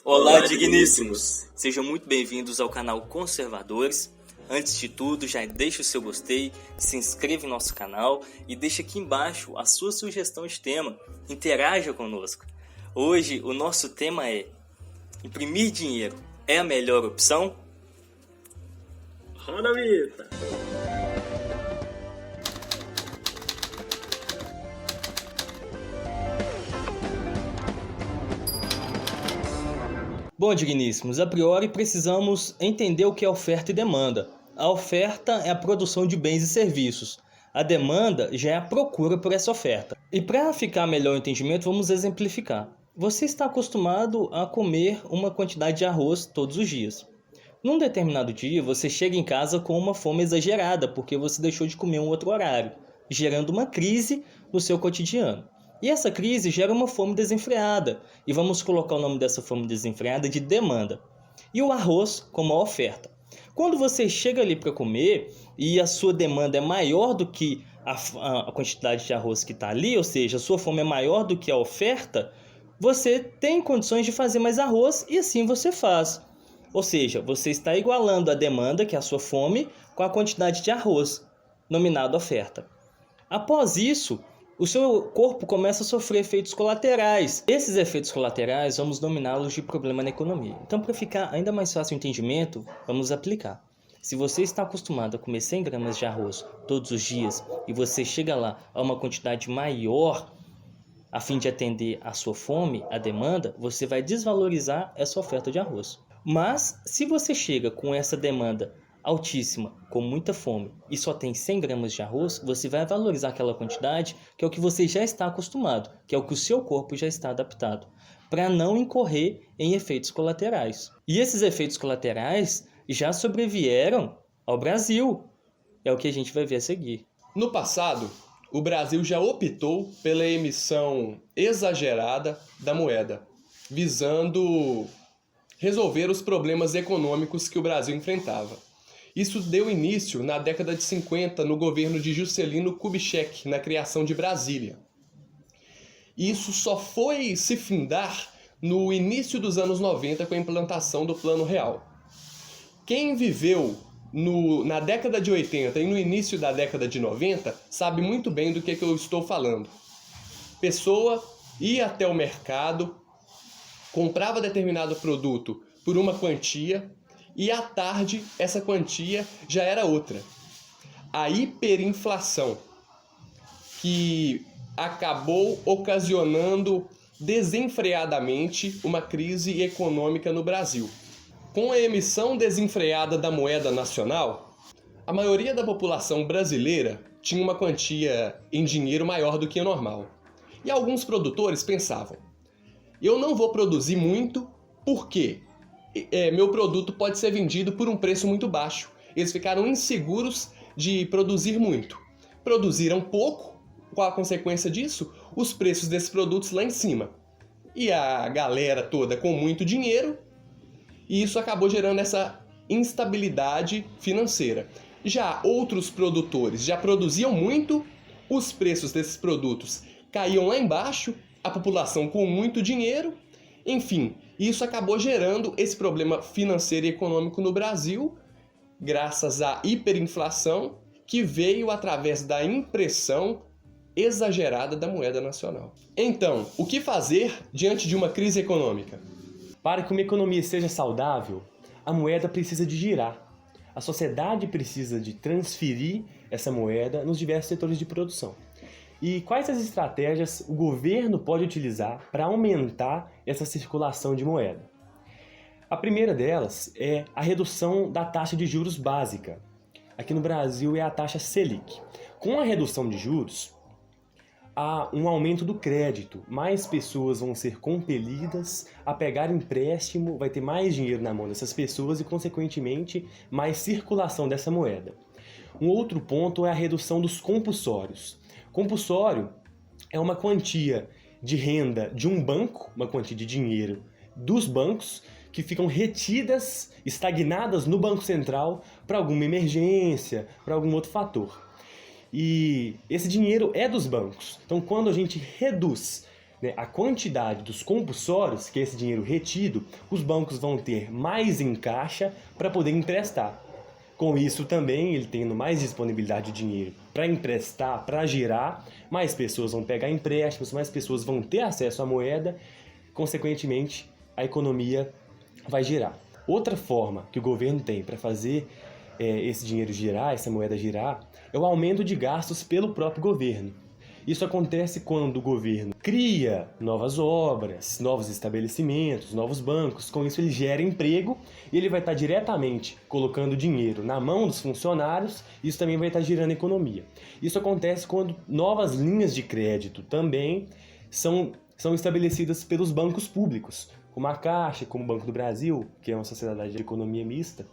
Olá, digníssimos! Sejam muito bem-vindos ao canal Conservadores. Antes de tudo, já deixa o seu gostei, se inscreva em nosso canal e deixa aqui embaixo a sua sugestão de tema. Interaja conosco. Hoje o nosso tema é: imprimir dinheiro é a melhor opção? Roda a vinheta! Bom, digníssimos, a priori precisamos entender o que é oferta e demanda. A oferta é a produção de bens e serviços. A demanda já é a procura por essa oferta. E para ficar melhor o entendimento, vamos exemplificar. Você está acostumado a comer uma quantidade de arroz todos os dias. Num determinado dia, você chega em casa com uma fome exagerada, porque você deixou de comer um outro horário, gerando uma crise no seu cotidiano. E essa crise gera uma fome desenfreada, e vamos colocar o nome dessa fome desenfreada de demanda. E o arroz como a oferta. Quando você chega ali para comer e a sua demanda é maior do que a quantidade de arroz que está ali, ou seja, a sua fome é maior do que a oferta, você tem condições de fazer mais arroz e assim você faz. Ou seja, você está igualando a demanda, que é a sua fome, com a quantidade de arroz, nominado oferta. Após isso, o seu corpo começa a sofrer efeitos colaterais. Esses efeitos colaterais vamos nominá-los de problema na economia. Então, para ficar ainda mais fácil o entendimento, vamos aplicar. Se você está acostumado a comer 100 gramas de arroz todos os dias e você chega lá a uma quantidade maior a fim de atender a sua fome, a demanda, você vai desvalorizar essa oferta de arroz. Mas, se você chega com essa demanda altíssima, com muita fome, e só tem 100 gramas de arroz, você vai valorizar aquela quantidade, que é o que você já está acostumado, que é o que o seu corpo já está adaptado, para não incorrer em efeitos colaterais. E esses efeitos colaterais já sobrevieram ao Brasil, é o que a gente vai ver a seguir. No passado, o Brasil já optou pela emissão exagerada da moeda, visando resolver os problemas econômicos que o Brasil enfrentava. Isso deu início na década de 50, no governo de Juscelino Kubitschek, na criação de Brasília. Isso só foi se findar no início dos anos 90, com a implantação do Plano Real. Quem viveu na década de 80 e no início da década de 90 sabe muito bem do que eu estou falando. Pessoa ia até o mercado, comprava determinado produto por uma quantia, e à tarde essa quantia já era outra. A hiperinflação, que acabou ocasionando desenfreadamente uma crise econômica no Brasil. Com a emissão desenfreada da moeda nacional, a maioria da população brasileira tinha uma quantia em dinheiro maior do que o normal. E alguns produtores pensavam: eu não vou produzir muito porque meu produto pode ser vendido por um preço muito baixo. Eles ficaram inseguros de produzir muito. Produziram pouco, qual a consequência disso? Os preços desses produtos lá em cima. E a galera toda com muito dinheiro, e isso acabou gerando essa instabilidade financeira. Já outros produtores já produziam muito, os preços desses produtos caíam lá embaixo, a população com muito dinheiro, enfim, isso acabou gerando esse problema financeiro e econômico no Brasil, graças à hiperinflação, que veio através da impressão exagerada da moeda nacional. Então, o que fazer diante de uma crise econômica? Para que uma economia seja saudável, a moeda precisa de girar. A sociedade precisa de transferir essa moeda nos diversos setores de produção. E quais as estratégias o governo pode utilizar para aumentar essa circulação de moeda? A primeira delas é a redução da taxa de juros básica. Aqui no Brasil é a taxa Selic. Com a redução de juros, há um aumento do crédito. Mais pessoas vão ser compelidas a pegar empréstimo, vai ter mais dinheiro na mão dessas pessoas e, consequentemente, mais circulação dessa moeda. Um outro ponto é a redução dos compulsórios. Compulsório é uma quantia de renda de um banco, uma quantia de dinheiro dos bancos, que ficam retidas, estagnadas no Banco Central para alguma emergência, para algum outro fator. E esse dinheiro é dos bancos. Então, quando a gente reduz né, a quantidade dos compulsórios, que é esse dinheiro retido, os bancos vão ter mais em caixa para poder emprestar. Com isso também, ele tendo mais disponibilidade de dinheiro para emprestar, para girar, mais pessoas vão pegar empréstimos, mais pessoas vão ter acesso à moeda, consequentemente, a economia vai girar. Outra forma que o governo tem para fazer esse dinheiro girar, essa moeda girar, é o aumento de gastos pelo próprio governo. Isso acontece quando o governo cria novas obras, novos estabelecimentos, novos bancos. Com isso ele gera emprego e ele vai estar diretamente colocando dinheiro na mão dos funcionários. Isso também vai estar girando economia. Isso acontece quando novas linhas de crédito também são estabelecidas pelos bancos públicos, como a Caixa, como o Banco do Brasil, que é uma sociedade de economia mista.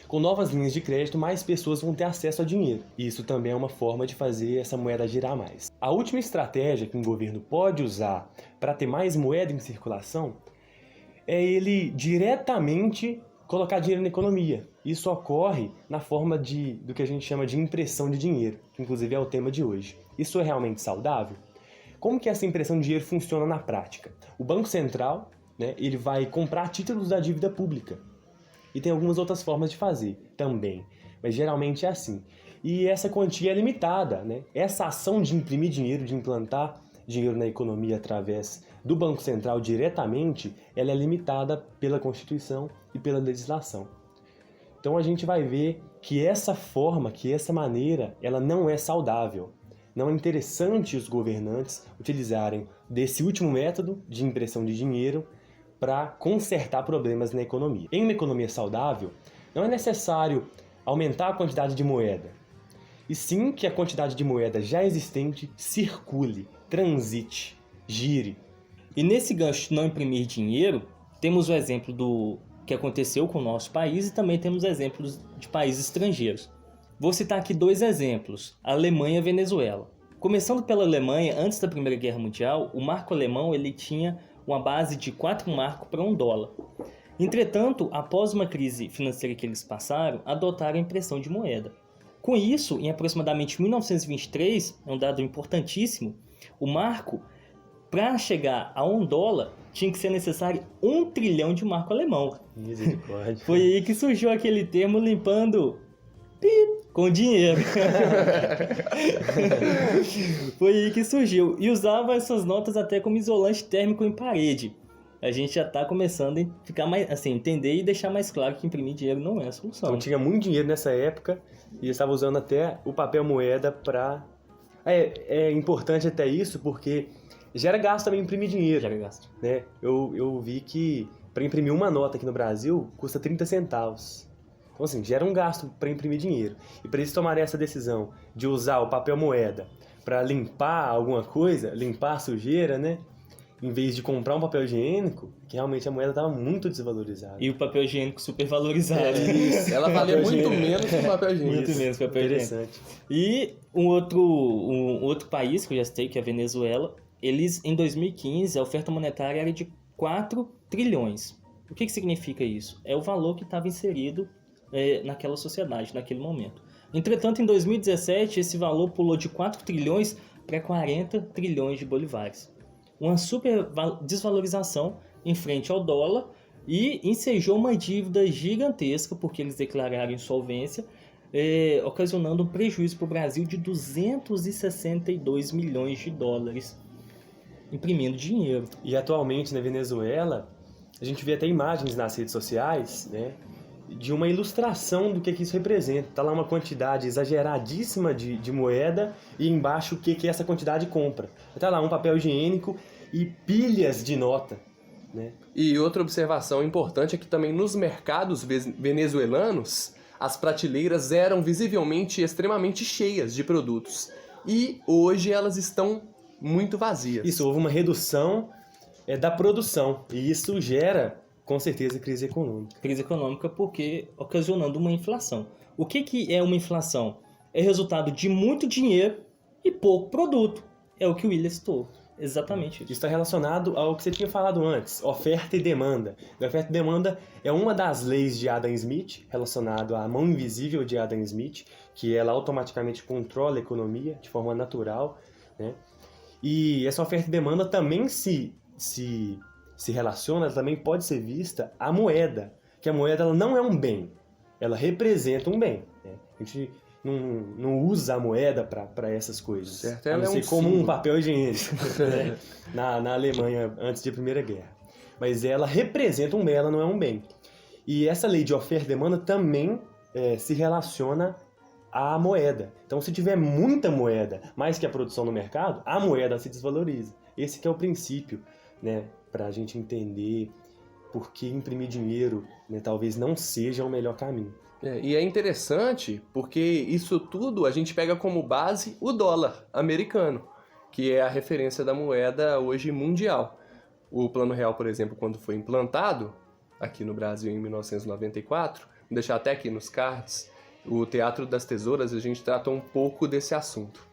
Com novas linhas de crédito, mais pessoas vão ter acesso a dinheiro. E isso também é uma forma de fazer essa moeda girar mais. A última estratégia que um governo pode usar para ter mais moeda em circulação é ele diretamente colocar dinheiro na economia. Isso ocorre na forma do que a gente chama de impressão de dinheiro, que inclusive é o tema de hoje. Isso é realmente saudável? Como que essa impressão de dinheiro funciona na prática? O Banco Central, né, ele vai comprar títulos da dívida pública. E tem algumas outras formas de fazer também, mas geralmente é assim. E essa quantia é limitada, né? Essa ação de imprimir dinheiro, de implantar dinheiro na economia através do Banco Central diretamente, ela é limitada pela Constituição e pela legislação. Então a gente vai ver que essa forma, que essa maneira, ela não é saudável. Não é interessante os governantes utilizarem desse último método de impressão de dinheiro para consertar problemas na economia. Em uma economia saudável, não é necessário aumentar a quantidade de moeda, e sim que a quantidade de moeda já existente circule, transite, gire. E nesse gancho de não imprimir dinheiro, temos o exemplo do que aconteceu com o nosso país e também temos exemplos de países estrangeiros. Vou citar aqui 2 exemplos, a Alemanha e a Venezuela. Começando pela Alemanha, antes da Primeira Guerra Mundial, o marco alemão ele tinha uma base de 4 marcos para $1. Entretanto, após uma crise financeira que eles passaram, adotaram a impressão de moeda. Com isso, em aproximadamente 1923, é um dado importantíssimo, o marco, para chegar a $1, tinha que ser necessário 1 trilhão de marco alemão. Misericórdia. Foi aí que surgiu aquele termo limpando com dinheiro. Foi aí que surgiu. E usava essas notas até como isolante térmico em parede. A gente já está começando a ficar mais, assim, entender e deixar mais claro que imprimir dinheiro não é a solução. Então tinha muito dinheiro nessa época e estava usando até o papel moeda para... É importante até isso porque gera gasto também imprimir dinheiro. Gera gasto. Né? Eu vi que para imprimir uma nota aqui no Brasil custa 30 centavos. Então, assim, gera um gasto para imprimir dinheiro. E para eles tomarem essa decisão de usar o papel moeda para limpar alguma coisa, limpar a sujeira, né? Em vez de comprar um papel higiênico, que realmente a moeda estava muito desvalorizada. E o papel higiênico super valorizado. Isso. Ela valia muito menos que o papel higiênico. Muito menos que o papel Interessante. higiênico. E um outro país que eu já citei, que é a Venezuela, eles, em 2015, a oferta monetária era de 4 trilhões. O que significa isso? É o valor que estava inserido naquela sociedade, naquele momento. Entretanto, em 2017, esse valor pulou de 4 trilhões para 40 trilhões de bolívares. Uma super desvalorização em frente ao dólar e ensejou uma dívida gigantesca, porque eles declararam insolvência, ocasionando um prejuízo para o Brasil de 262 milhões de dólares, imprimindo dinheiro. E atualmente na Venezuela, a gente vê até imagens nas redes sociais, né? De uma ilustração do que isso representa. Está lá uma quantidade exageradíssima de moeda e embaixo o que essa quantidade compra. Está lá um papel higiênico e pilhas de nota. Né? E outra observação importante é que também nos mercados venezuelanos, as prateleiras eram visivelmente extremamente cheias de produtos. E hoje elas estão muito vazias. Isso, houve uma redução da produção. E isso gera... com certeza, crise econômica. Crise econômica porque ocasionando uma inflação. O que é uma inflação? É resultado de muito dinheiro e pouco produto. É o que o William citou. Exatamente isso. Isso está relacionado ao que você tinha falado antes, oferta e demanda. A oferta e demanda é uma das leis de Adam Smith, relacionado à mão invisível de Adam Smith, que ela automaticamente controla a economia de forma natural, né? E essa oferta e demanda também se relaciona, ela também pode ser vista a moeda, que a moeda ela não é um bem, ela representa um bem, né? A gente não usa a moeda para essas coisas, certo, a ela não é ser um como símbolo. um papel higiênico, né? na Alemanha antes da Primeira Guerra. Mas ela representa um bem, ela não é um bem. E essa lei de oferta e demanda também se relaciona à moeda. Então, se tiver muita moeda, mais que a produção no mercado, a moeda se desvaloriza. Esse que é o princípio, né, para a gente entender por que imprimir dinheiro, né, talvez não seja o melhor caminho. E é interessante porque isso tudo a gente pega como base o dólar americano, que é a referência da moeda hoje mundial. O Plano Real, por exemplo, quando foi implantado aqui no Brasil em 1994, vou deixar até aqui nos cards, o Teatro das Tesouras, a gente tratou um pouco desse assunto.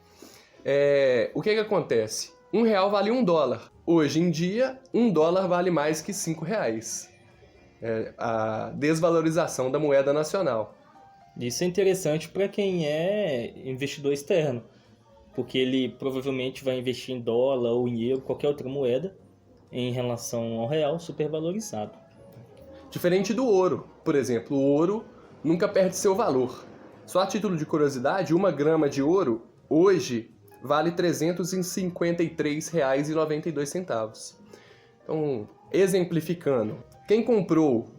O que acontece? R$1 vale $1. Hoje em dia, $1 vale mais que R$5. A desvalorização da moeda nacional. Isso é interessante para quem é investidor externo, porque ele provavelmente vai investir em dólar ou em euro, qualquer outra moeda, em relação ao real, supervalorizado. Diferente do ouro, por exemplo, o ouro nunca perde seu valor. Só a título de curiosidade, 1 grama de ouro hoje vale R$ 353,92. Então, exemplificando, quem comprou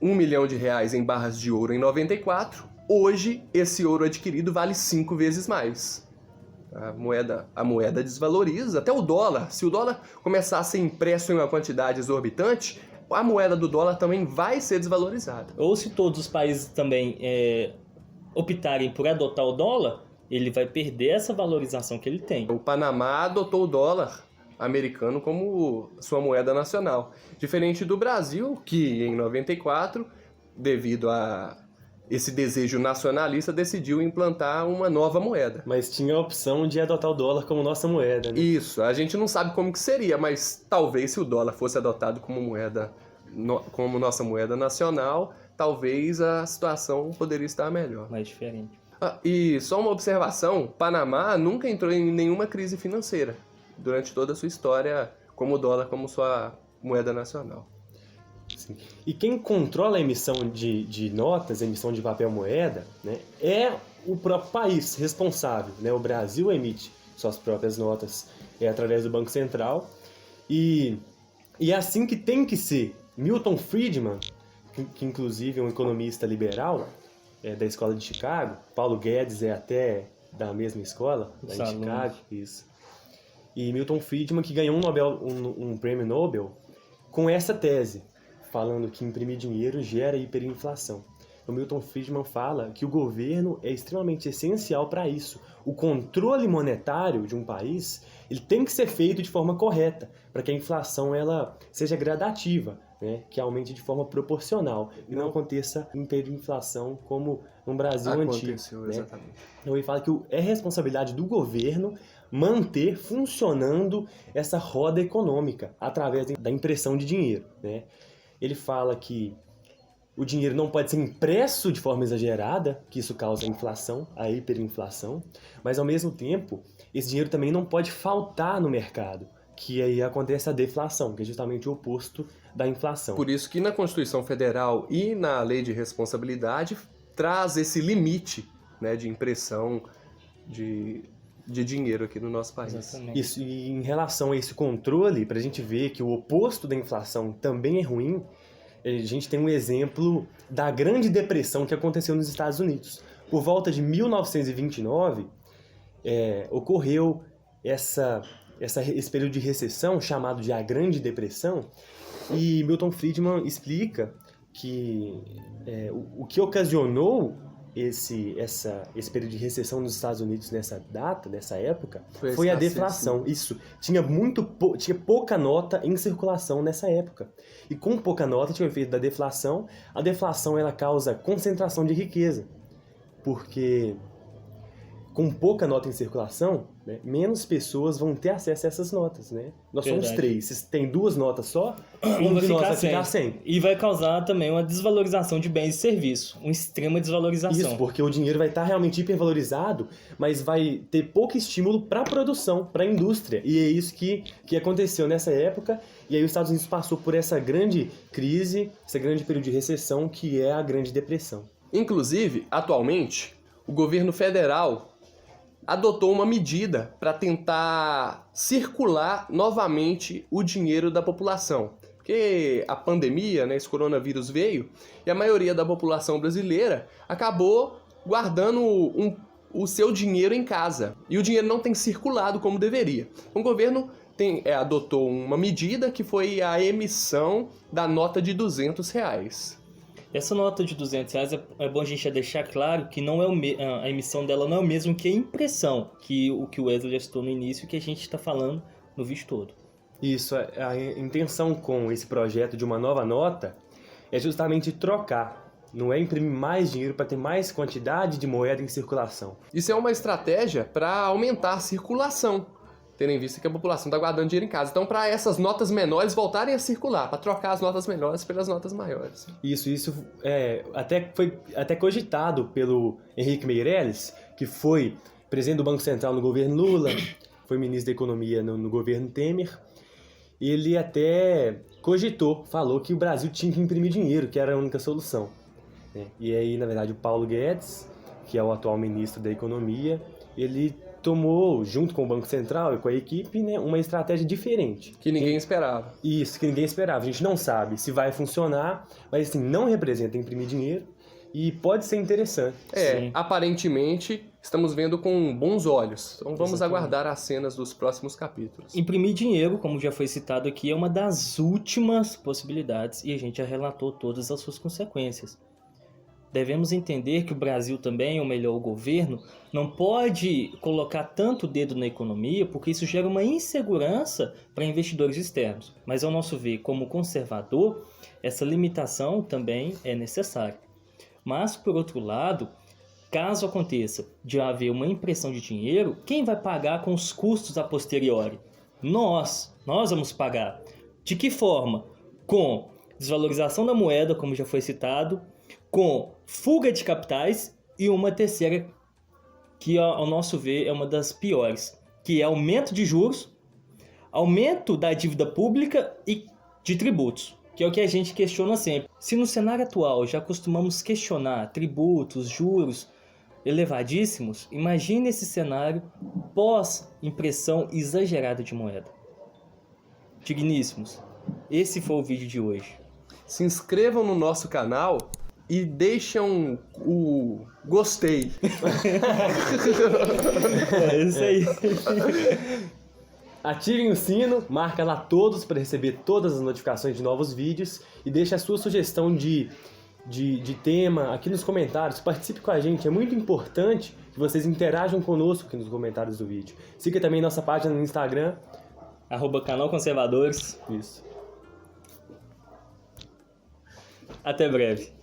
R$1 milhão em barras de ouro em 94, hoje esse ouro adquirido vale 5 vezes mais. A moeda desvaloriza, até o dólar. Se o dólar começar a ser impresso em uma quantidade exorbitante, a moeda do dólar também vai ser desvalorizada. Ou se todos os países também optarem por adotar o dólar, ele vai perder essa valorização que ele tem. O Panamá adotou o dólar americano como sua moeda nacional. Diferente do Brasil, que em 94, devido a esse desejo nacionalista, decidiu implantar uma nova moeda. Mas tinha a opção de adotar o dólar como nossa moeda, né? Isso, a gente não sabe como que seria, mas talvez se o dólar fosse adotado como como nossa moeda nacional, talvez a situação poderia estar melhor. Mais diferente. E só uma observação, Panamá nunca entrou em nenhuma crise financeira durante toda a sua história como o dólar como sua moeda nacional. Sim. E quem controla a emissão de notas, a emissão de papel moeda, né, é o próprio país responsável, né? O Brasil emite suas próprias notas através do Banco Central e é assim que tem que ser. Milton Friedman, que inclusive é um economista liberal da escola de Chicago, Paulo Guedes é até da mesma escola, da de Chicago, isso. E Milton Friedman que ganhou um prêmio Nobel com essa tese, falando que imprimir dinheiro gera hiperinflação. O Milton Friedman fala que o governo é extremamente essencial para isso. O controle monetário de um país ele tem que ser feito de forma correta, para que a inflação ela seja gradativa, né? Que aumente de forma proporcional e não aconteça hiperinflação como no Brasil antigo. Né? Exatamente. Então ele fala que é responsabilidade do governo manter funcionando essa roda econômica através da impressão de dinheiro, né? Ele fala que o dinheiro não pode ser impresso de forma exagerada, que isso causa a inflação, a hiperinflação, mas ao mesmo tempo, esse dinheiro também não pode faltar no mercado, que aí acontece a deflação, que é justamente o oposto da inflação. Por isso que na Constituição Federal e na Lei de Responsabilidade traz esse limite, né, de impressão de dinheiro aqui no nosso país. Exatamente. Isso, e em relação a esse controle, para a gente ver que o oposto da inflação também é ruim, a gente tem um exemplo da Grande Depressão que aconteceu nos Estados Unidos. Por volta de 1929, ocorreu esse período de recessão chamado de a Grande Depressão, e Milton Friedman explica que o que ocasionou esse período de recessão nos Estados Unidos nessa época, foi a deflação. Isso, tinha pouca nota em circulação nessa época. E com pouca nota tinha o efeito da deflação. A deflação ela causa concentração de riqueza, porque com pouca nota em circulação, né, menos pessoas vão ter acesso a essas notas, né? Nós somos Verdade. 3. Se tem 2 notas só, Um um vai de nós ficar vai sem. ficar sem. E vai causar também uma desvalorização de bens e serviços. Uma extrema desvalorização. Isso, porque o dinheiro vai estar realmente hipervalorizado, mas vai ter pouco estímulo para a produção, para a indústria. E é isso que aconteceu nessa época. E aí os Estados Unidos passou por essa grande crise, esse grande período de recessão, que é a Grande Depressão. Inclusive, atualmente, o governo federal adotou uma medida para tentar circular novamente o dinheiro da população. Porque a pandemia, né, esse coronavírus veio e a maioria da população brasileira acabou guardando o seu dinheiro em casa. E o dinheiro não tem circulado como deveria. O governo adotou uma medida que foi a emissão da nota de R$200. Essa nota de R$200 é bom a gente já deixar claro que não é a emissão dela não é o mesmo que a impressão, que o Wesley já citou no início, que a gente está falando no vídeo todo. Isso, a intenção com esse projeto de uma nova nota é justamente trocar, não é imprimir mais dinheiro para ter mais quantidade de moeda em circulação. Isso é uma estratégia para aumentar a circulação, tendo em vista que a população está guardando dinheiro em casa. Então, para essas notas menores voltarem a circular, para trocar as notas menores pelas notas maiores. Isso foi até cogitado pelo Henrique Meirelles, que foi presidente do Banco Central no governo Lula, foi ministro da Economia no governo Temer. Ele até falou que o Brasil tinha que imprimir dinheiro, que era a única solução. E aí, na verdade, o Paulo Guedes, que é o atual ministro da Economia, ele tomou, junto com o Banco Central e com a equipe, né, uma estratégia diferente. Que ninguém esperava. Isso, que ninguém esperava. A gente não sabe se vai funcionar, mas assim, não representa imprimir dinheiro e pode ser interessante. Sim. Aparentemente, estamos vendo com bons olhos. Então vamos Exatamente. aguardar as cenas dos próximos capítulos. Imprimir dinheiro, como já foi citado aqui, é uma das últimas possibilidades e a gente já relatou todas as suas consequências. Devemos entender que o Brasil também, ou melhor, o governo, não pode colocar tanto o dedo na economia, porque isso gera uma insegurança para investidores externos. Mas, ao nosso ver, como conservador, essa limitação também é necessária. Mas, por outro lado, caso aconteça de haver uma impressão de dinheiro, quem vai pagar com os custos a posteriori? Nós vamos pagar. De que forma? Com desvalorização da moeda, como já foi citado, com fuga de capitais e uma terceira que, ao nosso ver, é uma das piores, que é aumento de juros, aumento da dívida pública e de tributos, que é o que a gente questiona sempre. Se no cenário atual já costumamos questionar tributos, juros elevadíssimos, imagine esse cenário pós-impressão exagerada de moeda. Digníssimos, esse foi o vídeo de hoje. Se inscrevam no nosso canal e deixam o gostei. É isso aí. Ativem o sino, marca lá todos para receber todas as notificações de novos vídeos e deixe a sua sugestão de tema aqui nos comentários. Participe com a gente, é muito importante que vocês interajam conosco aqui nos comentários do vídeo. Siga também nossa página no Instagram. @canal Conservadores. Isso. Até breve.